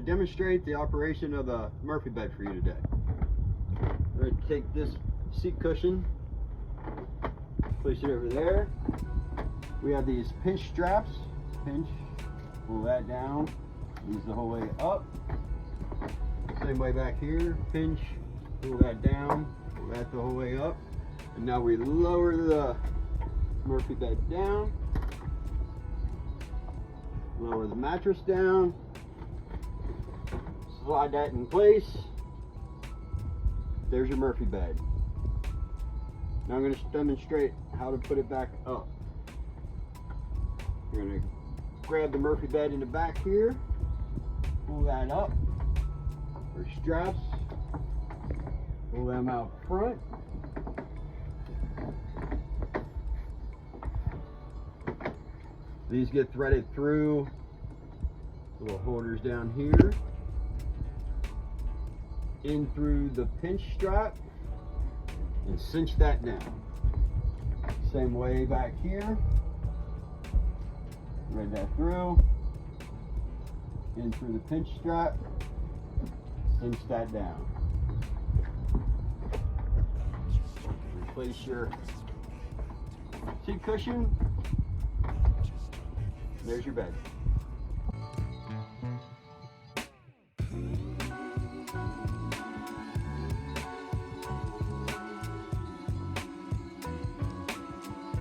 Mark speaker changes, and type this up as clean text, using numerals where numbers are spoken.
Speaker 1: demonstrate the operation of a Murphy bed for you today. We're going to take this seat cushion, place it over there. We have these pinch straps. Pinch, pull that down, these the whole way up. Same way back here, pinch, pull that down, pull that the whole way up. And now we lower the Murphy bed down, lower the mattress down, slide that in place. There's your Murphy bed. Now I'm going to demonstrate how to put it back up. You're going to grab the Murphy bed in the back here, pull that up, or straps, pull them out front. These get threaded through little holders down here, in through the pinch strap, and cinch that down. Same way back here, thread that through, in through the pinch strap, cinch that down. Replace your seat cushion. There's your bed.